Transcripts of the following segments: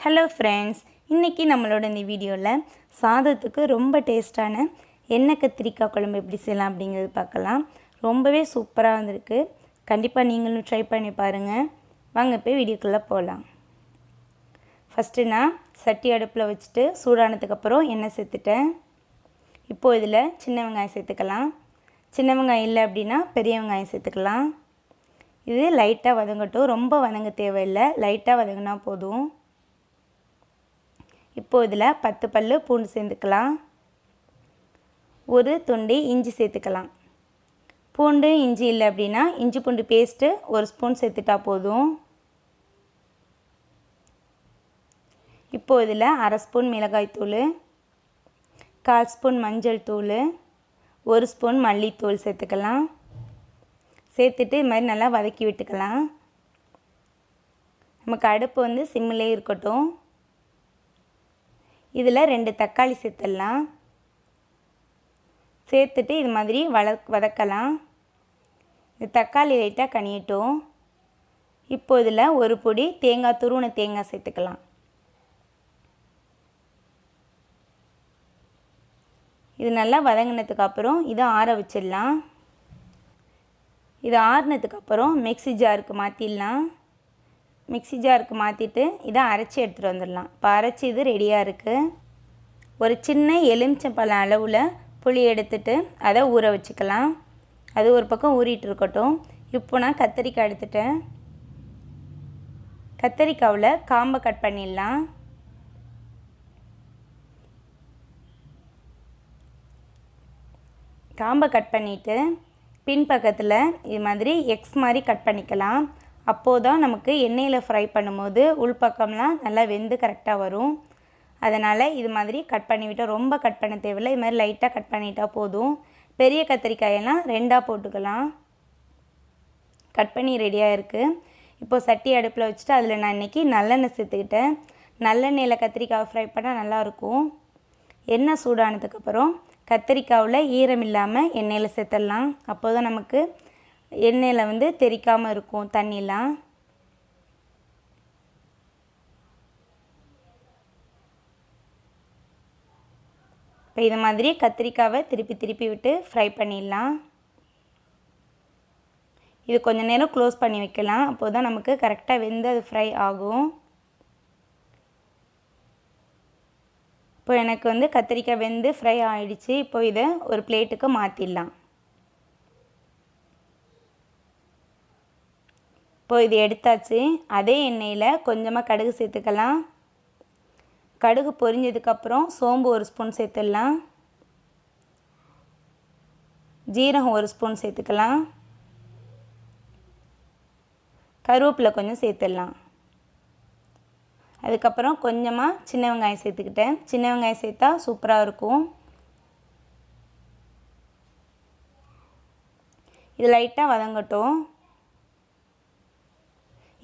Hello friends, இன்றைக்கி நம்மளோட இந்த வீடியோவில் சாதத்துக்கு ரொம்ப டேஸ்ட்டான எண்ணெய் கத்திரிக்காய் குழம்பு எப்படி செய்யலாம் அப்படிங்கிறது பார்க்கலாம். ரொம்பவே சூப்பராக வந்திருக்கு. கண்டிப்பாக நீங்களும் ட்ரை பண்ணி பாருங்கள். வாங்க போய் வீடியோக்குள்ளே போகலாம். ஃபஸ்ட்டு நான் சட்டி அடுப்பில் வச்சுட்டு சூடானதுக்கப்புறம் எண்ணெய் சேர்த்துட்டேன். இப்போது இதில் சின்ன வெங்காயம் சேர்த்துக்கலாம். சின்ன வெங்காயம் இல்லை அப்படின்னா பெரிய வெங்காயம் சேர்த்துக்கலாம். இது லைட்டாக வதங்கட்டும், ரொம்ப வதங்க தேவையில்லை, லைட்டாக வதங்கினா போதும். இப்போ இதில் 10 பல்லு பூண்டு சேர்த்துக்கலாம். ஒரு துண்டு இஞ்சி சேர்த்துக்கலாம். பூண்டு இஞ்சி இல்லை அப்படின்னா இஞ்சி பூண்டு பேஸ்ட்டு 1 ஸ்பூன் சேர்த்துட்டா போதும். இப்போது இதில் 1/2 ஸ்பூன் மிளகாய்த்தூள், 1/4 ஸ்பூன் மஞ்சள் தூள், 1 ஸ்பூன் மல்லித்தூள் சேர்த்துக்கலாம். சேர்த்துட்டு இது மாதிரி நல்லா வதக்கி விட்டுக்கலாம். நமக்கு அடுப்பு சிம்மிலே இருக்கட்டும். இதில் 2 தக்காளி சேர்த்துடலாம். சேர்த்துட்டு இது மாதிரி வதக்கலாம். இந்த தக்காளி லைட்டாக கனியட்டும். இப்போ இதில் ஒரு பொடி தேங்காய், துருவன தேங்காய் சேர்த்துக்கலாம். இது நல்லா வதங்கினதுக்கப்புறம் இதை ஆற வச்சிடலாம். இது ஆறினதுக்கப்புறம் மிக்ஸி ஜாருக்கு மாற்றிடலாம். மிக்ஸி ஜாருக்கு மாற்றிட்டு இதை அரைச்சி எடுத்துகிட்டு வந்துடலாம். இப்போ அரைச்சி இது ரெடியாக இருக்குது. ஒரு சின்ன எலுமிச்சம்பழம் அளவில் புளி எடுத்துட்டு அதை ஊற வச்சுக்கலாம். அது ஒரு பக்கம் ஊறிட்டு இருக்கட்டும். இப்போ நான் கத்திரிக்காய் எடுத்துட்டேன். கத்திரிக்காவில் காம்பை கட் பண்ணிடலாம். காம்பை கட் பண்ணிவிட்டு பின்பக்கத்தில் இது மாதிரி எக்ஸ் மாதிரி கட் பண்ணிக்கலாம். அப்போது தான் நமக்கு எண்ணெயில் ஃப்ரை பண்ணும்போது உள்பக்கம்லாம் நல்லா வெந்து கரெக்டாக வரும். அதனால் இது மாதிரி கட் பண்ணிவிட்டால் ரொம்ப கட் பண்ண தேவையில்லை, இது மாதிரி லைட்டாக கட் பண்ணிட்டால் போதும். பெரிய கத்திரிக்காயெல்லாம் 2ஆக போட்டுக்கலாம். கட் பண்ணி ரெடியாக இருக்குது. இப்போது சட்டி அடுப்பில் வச்சுட்டு அதில் நான் இன்றைக்கி நல்லெண்ணெய் சேர்த்துக்கிட்டேன். நல்லெண்ணெயில் கத்திரிக்காய் ஃப்ரை பண்ணால் நல்லாயிருக்கும். எண்ணெய் சூடானதுக்கப்புறம் கத்திரிக்காவில் ஈரம் இல்லாமல் எண்ணெயில் சேர்த்துடலாம். அப்போ தான் நமக்கு எண்ணெயில் தெறிக்காமல் இருக்கும் தண்ணிலாம். இப்போ இது மாதிரி கத்திரிக்காவை திருப்பி திருப்பி விட்டு ஃப்ரை பண்ணிடலாம். இது கொஞ்சம் நேரம் க்ளோஸ் பண்ணி வைக்கலாம். அப்போது தான் நமக்கு கரெக்டாக வெந்து அது ஃப்ரை ஆகும். இப்போ எனக்கு கத்திரிக்காய் வெந்து ஃப்ரை ஆகிடுச்சு. இப்போ இதை ஒரு பிளேட்டுக்கு மாற்றிடலாம். இப்போ இது எடுத்தாச்சு. அதே எண்ணெயில் கொஞ்சமாக கடுகு சேர்த்துக்கலாம். கடுகு பொரிஞ்சதுக்கப்புறம் சோம்பு 1 ஸ்பூன் சேர்த்துடலாம். ஜீரகம் 1 ஸ்பூன் சேர்த்துக்கலாம். கருவேப்பிலை கொஞ்சம் சேர்த்துடலாம். அதுக்கப்புறம் கொஞ்சமாக சின்ன வெங்காயம் சேர்த்துக்கிட்டேன். சின்ன வெங்காயம் சேர்த்தா சூப்பராக இருக்கும். இது லைட்டாக வதங்கட்டும்.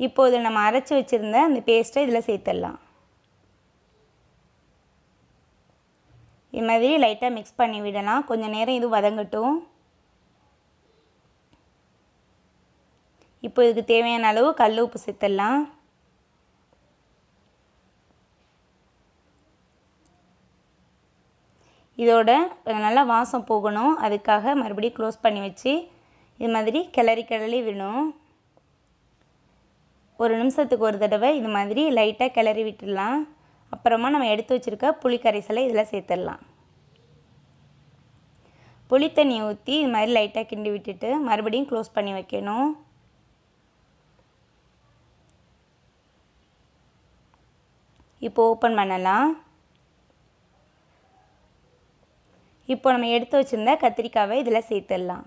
இப்போது நம்ம அரைச்சி வச்சுருந்த அந்த பேஸ்ட்டை இதில் சேர்த்துடலாம். இது மாதிரி லைட்டாக மிக்ஸ் பண்ணி விடலாம். கொஞ்சம் நேரம் இது வதங்கட்டும். இப்போ இதுக்கு தேவையான அளவு கல் உப்பு சேர்த்துடலாம். இதோட நல்லா வாசம் போகணும். அதுக்காக மறுபடியும் க்ளோஸ் பண்ணி வச்சு இது மாதிரி கிளறி விடணும். 1 நிமிஷத்துக்கு ஒரு தடவை இது மாதிரி லைட்டாக கிளறி விட்டுடலாம். அப்புறமா நம்ம எடுத்து வச்சுருக்க புளி கரைசலை இதில் சேர்த்துடலாம். புளி தண்ணி ஊற்றி இது மாதிரி லைட்டாக கிண்டி விட்டுட்டு மறுபடியும் க்ளோஸ் பண்ணி வைக்கணும். இப்போ ஓப்பன் பண்ணலாம். இப்போ நம்ம எடுத்து வச்சுருந்த கத்திரிக்காவை இதில் சேர்த்துடலாம்.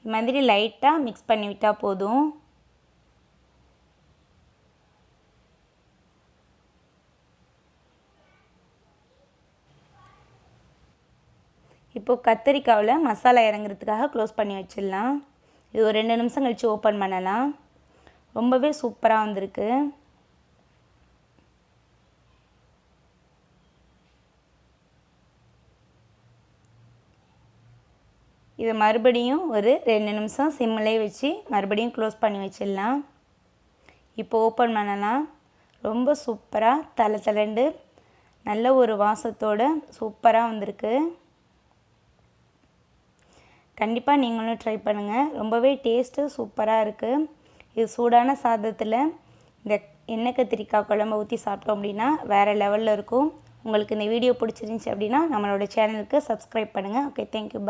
இது மாதிரி லைட்டாக மிக்ஸ் பண்ணி விட்டால் போதும். இப்போது கத்திரிக்காவில் மசாலா இறங்குறதுக்காக க்ளோஸ் பண்ணி வச்சிடலாம். இது ஒரு 2 நிமிஷம் கழித்து ஓப்பன் பண்ணலாம். ரொம்பவே சூப்பராக வந்திருக்கு. இதை மறுபடியும் ஒரு 2 நிமிஷம் சிம்மிலே வச்சு மறுபடியும் க்ளோஸ் பண்ணி வச்சிடலாம். இப்போ ஓப்பன் பண்ணலாம். ரொம்ப சூப்பராக தளதளண்டு நல்ல ஒரு வாசத்தோட சூப்பராக வந்திருக்கு. கண்டிப்பாக நீங்களும் ட்ரை பண்ணுங்கள். ரொம்பவே டேஸ்ட்டு சூப்பராக இருக்குது. இது சூடான சாதத்தில் இந்த எண்ணெய் கத்திரிக்காய் குழம்பு ஊற்றி சாப்பிட்டோம் அப்படின்னா வேறு லெவலில் இருக்கும். உங்களுக்கு இந்த வீடியோ பிடிச்சிருந்துச்சி அப்படின்னா நம்மளோட சேனலுக்கு சப்ஸ்கிரைப் பண்ணுங்கள். Okay, thank you.